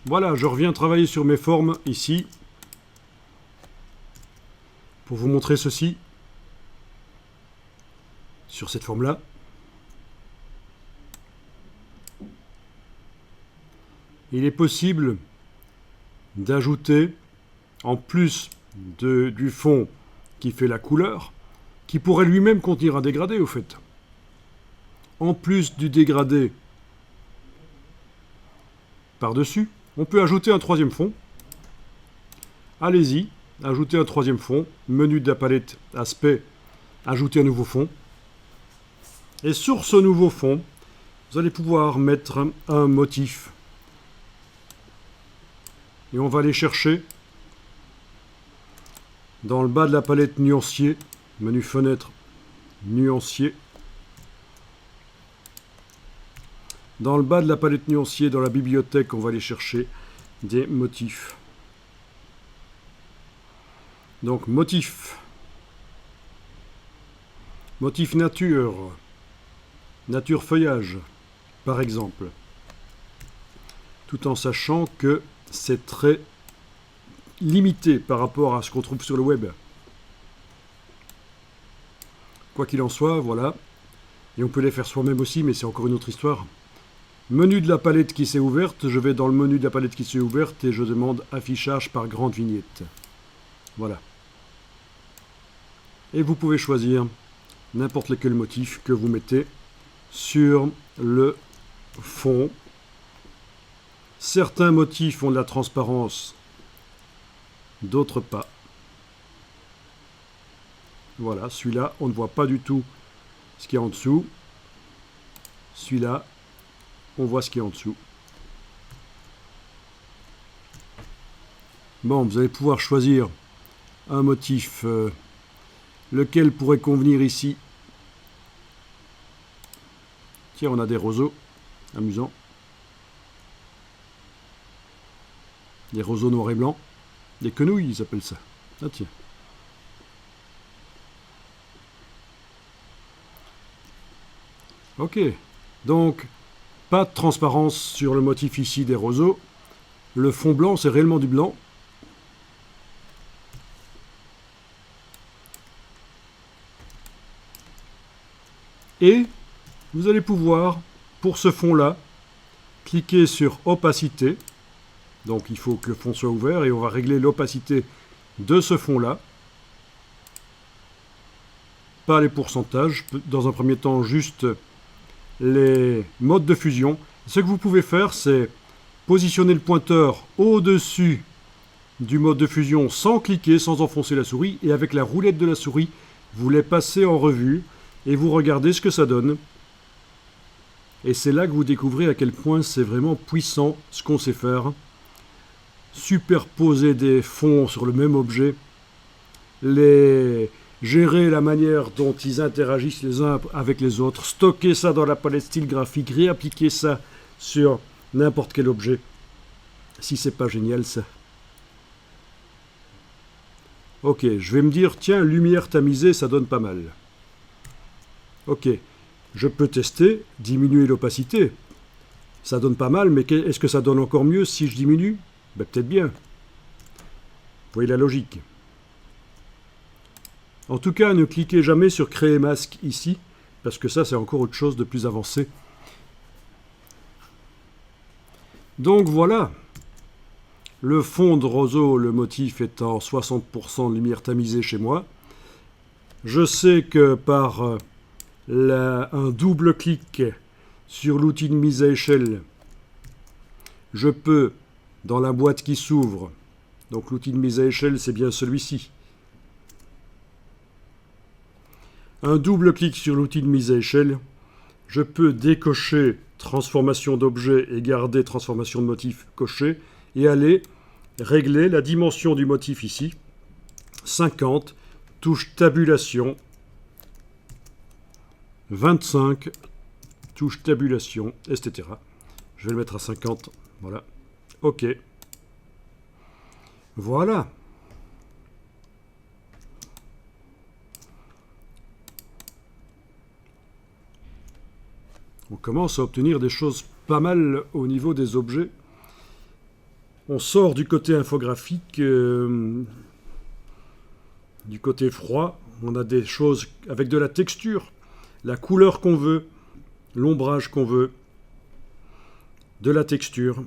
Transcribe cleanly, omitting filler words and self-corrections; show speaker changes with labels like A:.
A: Voilà, je reviens travailler sur mes formes ici pour vous montrer ceci sur cette forme-là. Il est possible d'ajouter, en plus du fond qui fait la couleur, qui pourrait lui-même contenir un dégradé au fait. En plus du dégradé par-dessus, on peut ajouter un troisième fond. Allez-y, ajoutez un troisième fond, menu de la palette aspect, ajouter un nouveau fond. Et sur ce nouveau fond, vous allez pouvoir mettre un motif. Et on va aller chercher dans le bas de la palette nuancier, menu fenêtre, nuancier. Dans le bas de la palette nuancier, dans la bibliothèque, on va aller chercher des motifs. Donc motif. Motif nature. Nature feuillage, par exemple. Tout en sachant que c'est très limité par rapport à ce qu'on trouve sur le web. Quoi qu'il en soit, voilà. Et on peut les faire soi-même aussi, mais c'est encore une autre histoire. Menu de la palette qui s'est ouverte, je vais dans le menu de la palette qui s'est ouverte et je demande affichage par grande vignette. Voilà. Et vous pouvez choisir n'importe lequel motif que vous mettez sur le fond. Certains motifs ont de la transparence, d'autres pas. Voilà, celui-là, on ne voit pas du tout ce qu'il y a en dessous. Celui-là, on voit ce qu'il y a en dessous. Bon, vous allez pouvoir choisir un motif, lequel pourrait convenir ici. Tiens, on a des roseaux, amusant. Des roseaux noirs et blancs. Des quenouilles, ils appellent ça. Ah tiens. Ok, donc pas de transparence sur le motif ici des roseaux. Le fond blanc, c'est réellement du blanc. Et vous allez pouvoir, pour ce fond-là, cliquer sur opacité. Donc il faut que le fond soit ouvert et on va régler l'opacité de ce fond-là. Pas les pourcentages, dans un premier temps juste les modes de fusion. Ce que vous pouvez faire, c'est positionner le pointeur au-dessus du mode de fusion sans cliquer, sans enfoncer la souris. Et avec la roulette de la souris, vous les passez en revue et vous regardez ce que ça donne. Et c'est là que vous découvrez à quel point c'est vraiment puissant ce qu'on sait faire. Superposer des fonds sur le même objet, gérer la manière dont ils interagissent les uns avec les autres, stocker ça dans la palette style graphique, réappliquer ça sur n'importe quel objet. Si c'est pas génial ça. Ok, je vais me dire, tiens, lumière tamisée, ça donne pas mal. Ok, je peux tester, diminuer l'opacité. Ça donne pas mal, mais est-ce que ça donne encore mieux si je diminue? Ben, peut-être bien. Vous voyez la logique. En tout cas, ne cliquez jamais sur créer masque ici, parce que ça, c'est encore autre chose de plus avancé. Donc voilà. Le fond de roseau, le motif est en 60% de lumière tamisée chez moi. Je sais que par un double clic sur l'outil de mise à échelle, je peux, dans la boîte qui s'ouvre, donc l'outil de mise à échelle, c'est bien celui-ci. Un double clic sur l'outil de mise à échelle, je peux décocher transformation d'objet et garder transformation de motif coché et aller régler la dimension du motif ici. 50, touche tabulation. 25, touche tabulation, etc. Je vais le mettre à 50. Voilà. OK. Voilà. On commence à obtenir des choses pas mal au niveau des objets. On sort du côté infographique, du côté froid. On a des choses avec de la texture, la couleur qu'on veut, l'ombrage qu'on veut, de la texture.